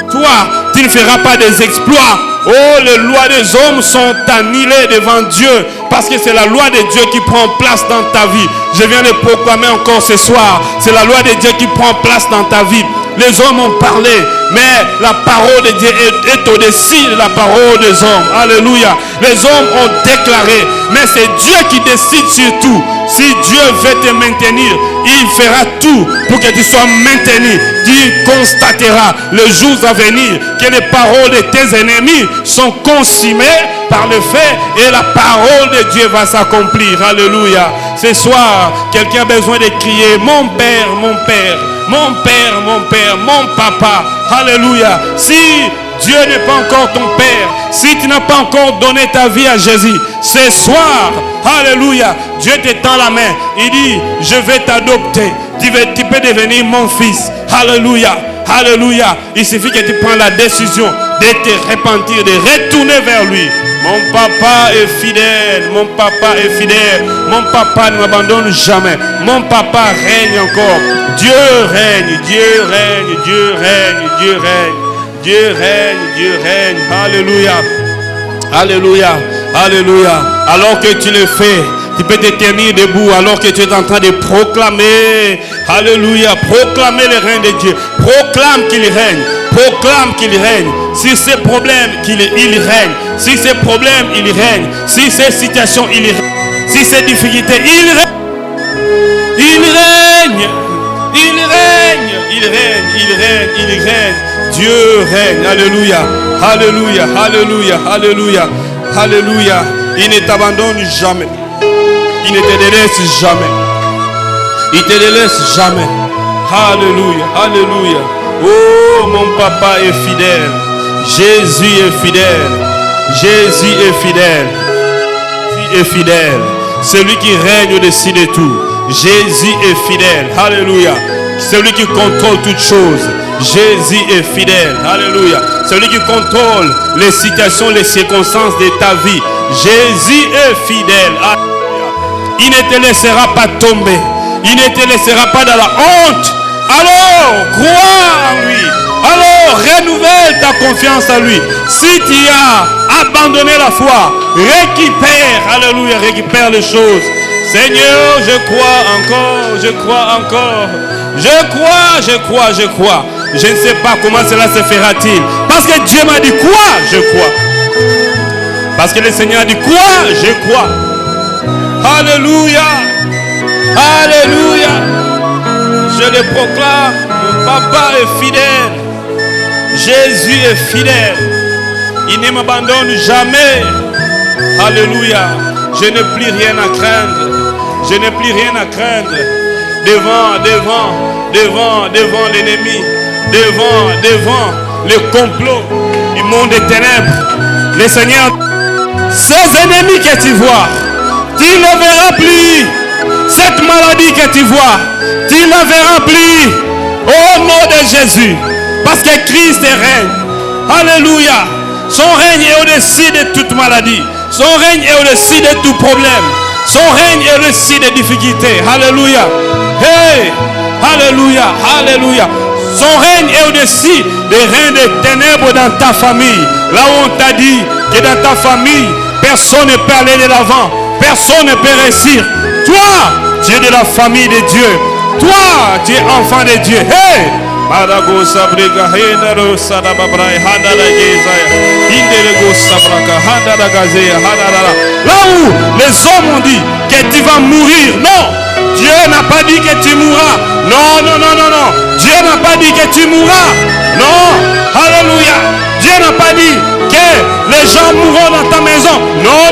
Toi, tu ne feras pas des exploits. Oh, les lois des hommes sont annulées devant Dieu, parce que c'est la loi de Dieu qui prend place dans ta vie. Je viens de proclamer encore ce soir, c'est la loi de Dieu qui prend place dans ta vie. Les hommes ont parlé, mais la parole de Dieu est au-dessus de la parole des hommes. Alléluia. Les hommes ont déclaré, mais c'est Dieu qui décide sur tout. Si Dieu veut te maintenir, il fera tout pour que tu sois maintenu. Tu constateras le jour à venir que les paroles de tes ennemis sont consommées par le fait, et la parole de Dieu va s'accomplir. Alléluia. Ce soir, quelqu'un a besoin de crier, mon Père, mon Père, mon Père, mon Père, mon Papa. Alléluia. Si Dieu n'est pas encore ton Père, si tu n'as pas encore donné ta vie à Jésus, ce soir, alléluia, Dieu te tend la main. Il dit, je vais t'adopter. Tu peux devenir mon fils. Alléluia. Alléluia. Il suffit que tu prennes la décision de te repentir, de retourner vers lui. Mon papa est fidèle. Mon papa est fidèle. Mon papa ne m'abandonne jamais. Mon papa règne encore. Dieu règne. Dieu règne. Dieu règne. Dieu règne. Dieu règne. Dieu règne. Alléluia. Alléluia. Alléluia. Alors que tu le fais, tu peux te tenir debout alors que tu es en train de proclamer. Alléluia. Proclamer le règne de Dieu. Proclame qu'il règne. Proclame qu'il règne. Si ces problèmes, il règne. Si ces problèmes, il règne. Si ces situations, il règne. Si ces difficultés, il règne. Il règne. Il règne. Il règne. Il règne. Il règne. Dieu règne. Alléluia. Alléluia. Alléluia. Alléluia. Alléluia. Il ne t'abandonne jamais. Il ne te délaisse jamais. Il te délaisse jamais. Alléluia, alléluia. Oh, mon papa est fidèle. Jésus est fidèle. Jésus est fidèle. Jésus est fidèle. Celui qui règne au-dessus de tout. Jésus est fidèle. Alléluia. Celui qui contrôle toutes choses. Jésus est fidèle. Alléluia. Celui qui contrôle les situations, les circonstances de ta vie. Jésus est fidèle. Alléluia. Il ne te laissera pas tomber. Il ne te laissera pas dans la honte. Alors, crois en lui. Alors, renouvelle ta confiance en lui. Si tu as abandonné la foi, récupère, alléluia, récupère les choses. Seigneur, je crois encore, je crois encore. Je crois. Je ne sais pas comment cela se fera-t-il. Parce que Dieu m'a dit quoi? Je crois. Parce que le Seigneur a dit quoi? Je crois. Alléluia. Alléluia. Je le proclame. Mon papa est fidèle. Jésus est fidèle. Il ne m'abandonne jamais. Alléluia. Je n'ai plus rien à craindre. Je n'ai plus rien à craindre. Devant l'ennemi. Devant le complot du monde des ténèbres. Le Seigneur, ces ennemis que tu vois, tu ne verras plus. Cette maladie que tu vois, tu ne verras plus. Au nom de Jésus. Parce que Christ règne. Alléluia. Son règne est au-dessus de toute maladie. Son règne est au-dessus de tout problème. Son règne est au-dessus des difficultés. Alléluia. Hey. Alléluia. Alléluia. Son règne est au-dessus des règnes des ténèbres dans ta famille. Là où on t'a dit que dans ta famille, personne ne peut aller de l'avant. Personne ne peut réussir. Toi, tu es de la famille de Dieu. Toi, tu es enfant de Dieu. Hey! Là où les hommes ont dit que tu vas mourir, non, Dieu n'a pas dit que tu mourras. Non. Dieu n'a pas dit que tu mourras. Non. Alléluia. Dieu n'a pas dit que les gens mourront dans ta maison. Non.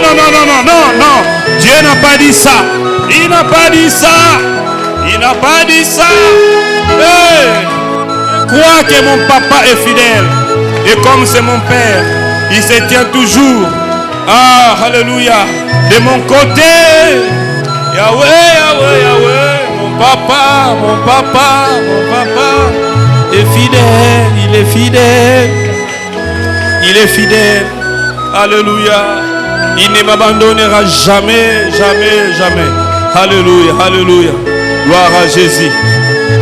Dieu n'a pas dit ça. Il n'a pas dit ça. Hey. Crois que mon papa est fidèle. Et comme c'est mon père, il se tient toujours. Ah, alléluia. De mon côté. Yahweh. Mon papa est fidèle. Il est fidèle. Alléluia. Il ne m'abandonnera jamais. Alléluia. Gloire à Jésus.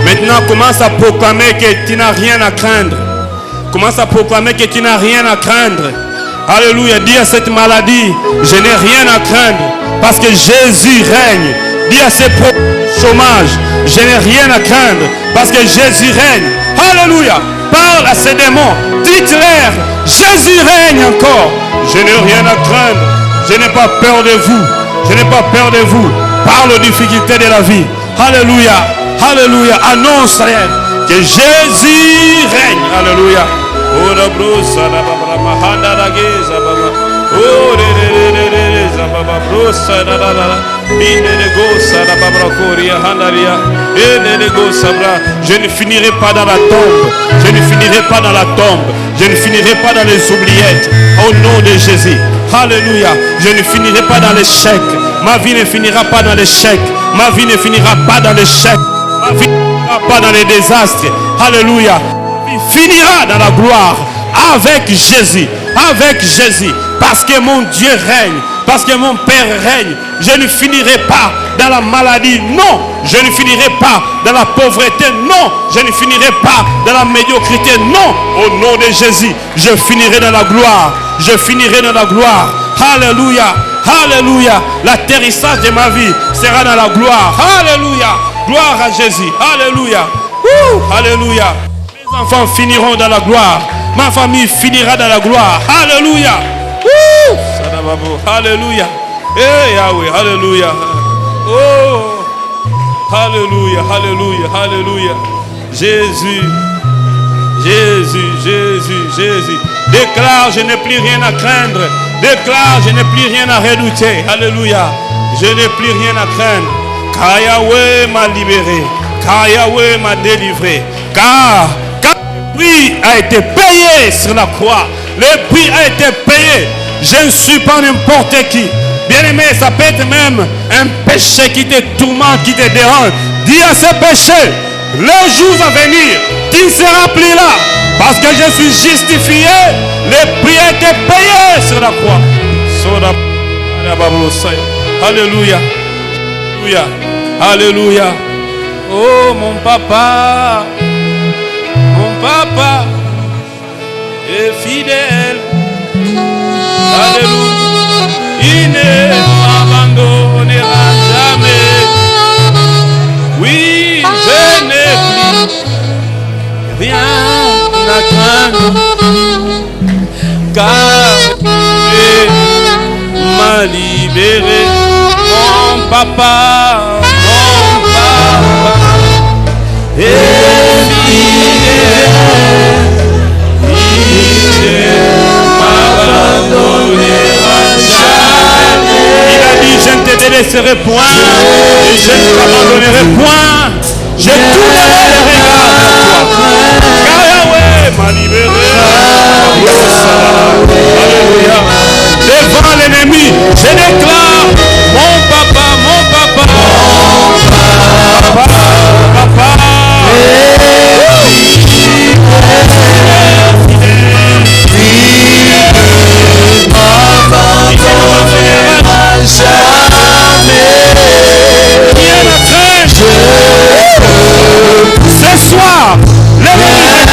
Maintenant, commence à proclamer que tu n'as rien à craindre. Alléluia. Dis à cette maladie, je n'ai rien à craindre. Parce que Jésus règne. Dis à ces chômage, je n'ai rien à craindre. Parce que Jésus règne. Alléluia. Parle à ces démons. Dites-leur, Jésus règne encore. Je n'ai rien à craindre. Je n'ai pas peur de vous. Parle aux difficultés de la vie. Alléluia. Annonce que Jésus règne. Alléluia. Je ne finirai pas dans la tombe. Je ne finirai pas dans les oubliettes. Au nom de Jésus. Alléluia. Je ne finirai pas dans l'échec. Ma vie ne finira pas dans l'échec. Ma vie ne finira pas dans l'échec. Ma vie ne finira pas dans les désastres. Alléluia. Ma vie finira dans la gloire. Avec Jésus. Parce que mon Dieu règne. Parce que mon Père règne. Je ne finirai pas dans la maladie. Non. Je ne finirai pas dans la pauvreté. Non. Je ne finirai pas dans la médiocrité. Non. Au nom de Jésus. Je finirai dans la gloire. Alléluia. L'atterrissage de ma vie sera dans la gloire. Alléluia. Gloire à Jésus. Alléluia. Alléluia. Mes enfants finiront dans la gloire. Ma famille finira dans la gloire. Alléluia. Alléluia. Hey Yahweh. Alléluia. Oh. Alléluia. Jésus. Jésus, Jésus, Jésus. Déclare, je n'ai plus rien à craindre. Déclare, je n'ai plus rien à redouter. Alléluia. Je n'ai plus rien à craindre. Car Yahweh m'a libéré. Car Yahweh m'a délivré. Car le prix a été payé sur la croix. Le prix a été payé. Je ne suis pas n'importe qui. Bien-aimé, ça peut être même un péché qui te tourmente, qui te dérange. Dis à ce péché, le jour à venir, tu ne seras plus là. Parce que je suis justifié. Le prix a été payé sur la croix. Alléluia. Alléluia. Alléluia. Oh mon papa. Mon papa est fidèle. Alléluia. Il ne m'abandonnera jamais. Oui, je n'ai plus rien à craindre, car il m'a libéré. Mon papa est fidèle. Il ne m'abandonnera jamais. Il a dit, je ne te délaisserai point, et je ne t'abandonnerai point. Je tournerai le regard vers toi. Car Yahweh m'a libéré. Alléluia. Devant l'ennemi, je déclare, mon papa, mon papa, ce soir, Yahweh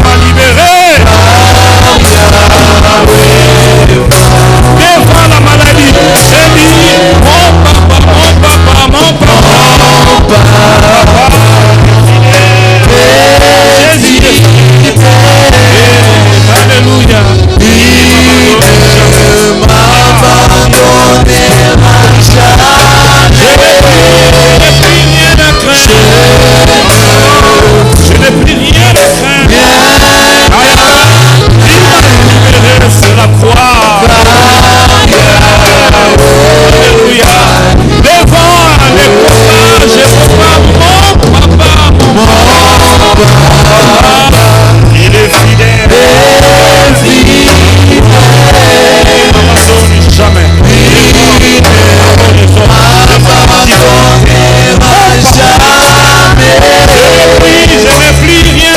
m'a libéré devant la maladie. J'ai dit, mon papa, Jésus. Alléluia. Il ne m'abandonnera jamais. Je n'ai plus rien à craindre. Il m'a libéré sur la croix. Alléluia. Devant les combats, je vois mon papa. Il est fidèle. Il ne m'abandonne jamais. Je n'ai plus rien à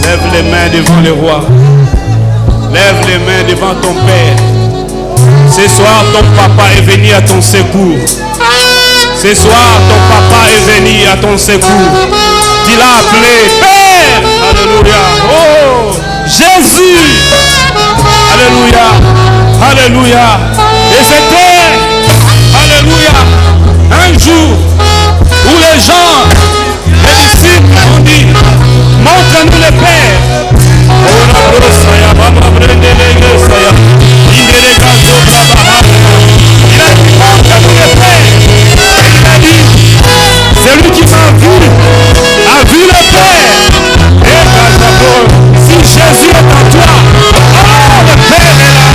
Lève les mains devant le roi. Lève les mains devant ton Père. Ce soir, ton papa est venu à ton secours. Ce soir, ton papa est venu à ton secours. Tu l'as appelé Père. Alléluia. Oh, Jésus. Alléluia. Alléluia. Et c'était, alléluia, un jour où les gens, les disciples ont dit, montre-nous le Père. Il a dit, montre-nous le Père. Il a dit, celui qui m'a vu le Père. Et si Jésus est en toi, oh, le Père est là.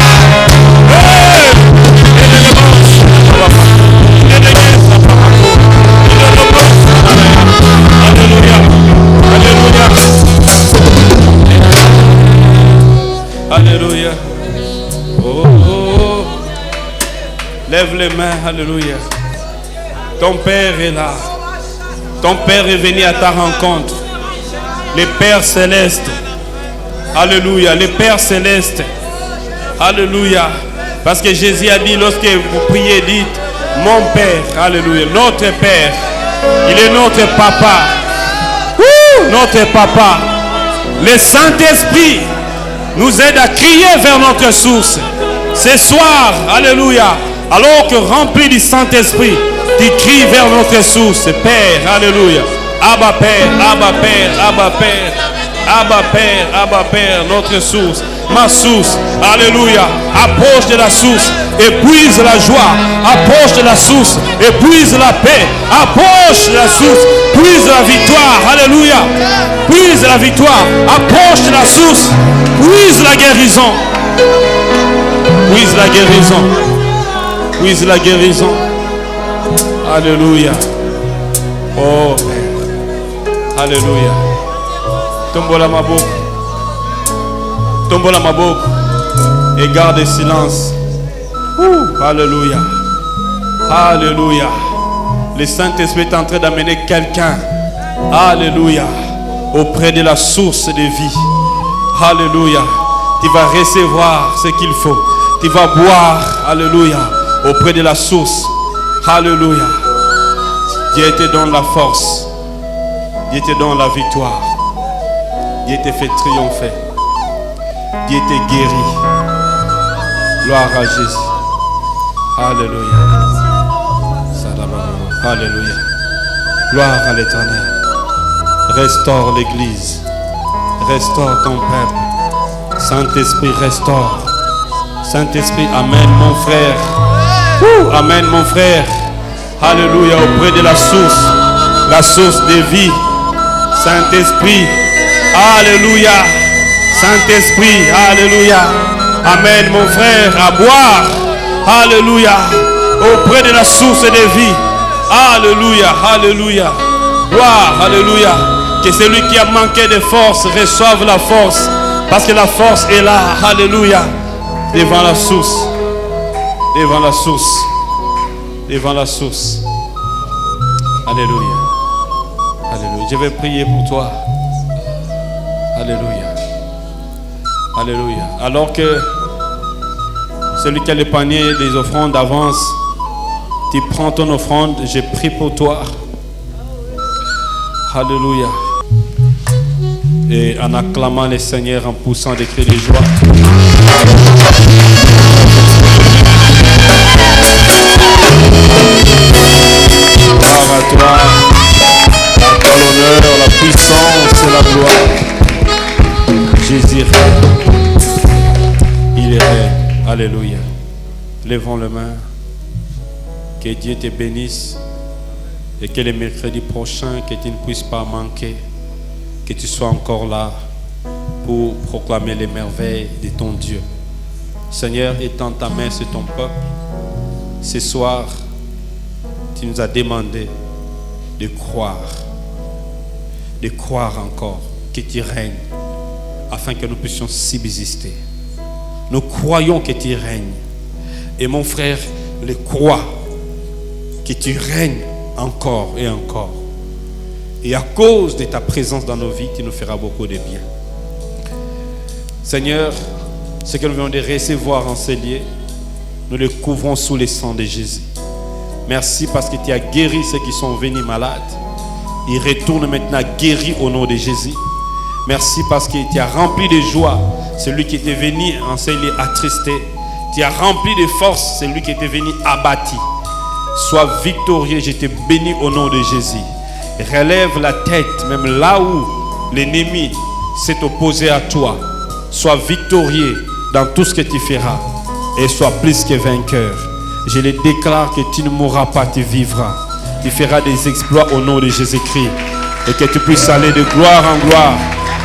Alléluia. Oh, oh, oh. Lève les mains. Alléluia. Ton Père est là. Ton Père est venu à ta rencontre. Le Père céleste. Alléluia. Le Père céleste. Alléluia. Parce que Jésus a dit, lorsque vous priez, dites, mon Père. Alléluia. Notre Père. Il est notre papa. Notre papa. Le Saint-Esprit nous aide à crier vers notre source. Ce soir, alléluia, alors que rempli du Saint-Esprit, Tu cries vers notre source, Père, alléluia. Abba Père, Abba Père, Abba Père, Abba Père, Abba Père, notre source, ma source, alléluia. Approche de la source et puise la joie. Approche de la source et puise la paix. Approche de la source, puise la victoire, alléluia. Puise la victoire. Approche de la source, puise la guérison. Puise la guérison. Puise la guérison. Alléluia. Oh Père. Alléluia. Tombola ma bouche. Tombola ma bouche. Et garde silence. Alléluia. Alléluia. Le Saint-Esprit est en train d'amener quelqu'un. Alléluia. Auprès de la source de vie. Alléluia. Tu vas recevoir ce qu'il faut. Tu vas boire. Alléluia. Auprès de la source. Alléluia. Dieu te donne la force. Dieu te donne la victoire. Dieu te fait triompher. Dieu te guérit. Gloire à Jésus. Alléluia. Alléluia. Gloire à l'Éternel. Restaure l'Église. Restaure ton peuple. Saint-Esprit, restaure. Saint-Esprit, amène mon frère. Amène mon frère. Alléluia. Auprès de la source de vie. Saint-Esprit. Alléluia. Saint-Esprit. Alléluia. Amène mon frère à boire. Alléluia. Auprès de la source de vie. Alléluia. Alléluia. Gloire. Alléluia. Que celui qui a manqué de force reçoive la force. Parce que la force est là. Alléluia. Devant la source. Devant la source. Devant la source. Alléluia. Alléluia. Je vais prier pour toi. Alléluia. Alléluia. Alors que celui qui a le panier des offrandes avance, tu prends ton offrande, je prie pour toi. Alléluia. Et en acclamant le Seigneur, en poussant des cris de joie. Gloire à toi. À toi l'honneur, la puissance et la gloire. Jésus règne. Il est règne. Alléluia. Levons les mains. Que Dieu te bénisse. Et que le mercredi prochain, que tu ne puisses pas manquer. Que tu sois encore là pour proclamer les merveilles de ton Dieu. Seigneur, étends ta main sur ton peuple. Ce soir, tu nous as demandé de croire encore que tu règnes, afin que nous puissions subsister. Nous croyons que tu règnes. Et mon frère le croit, que tu règnes encore et encore. Et à cause de ta présence dans nos vies, tu nous feras beaucoup de bien. Seigneur, ce que nous venons de recevoir en ces lieux, nous le couvrons sous le sang de Jésus. Merci parce que tu as guéri ceux qui sont venus malades. Ils retournent maintenant guéris au nom de Jésus. Merci parce que tu as rempli de joie celui qui était venu en ces lieux attristé. Tu as rempli de force celui qui était venu abattu. Sois victorieux, je te bénis au nom de Jésus. Relève la tête, même là où l'ennemi s'est opposé à toi. Sois victorieux dans tout ce que tu feras et sois plus que vainqueur. Je le déclare que tu ne mourras pas, tu vivras. Tu feras des exploits au nom de Jésus-Christ et que tu puisses aller de gloire en gloire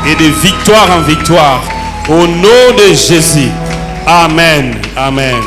et de victoire en victoire au nom de Jésus. Amen. Amen.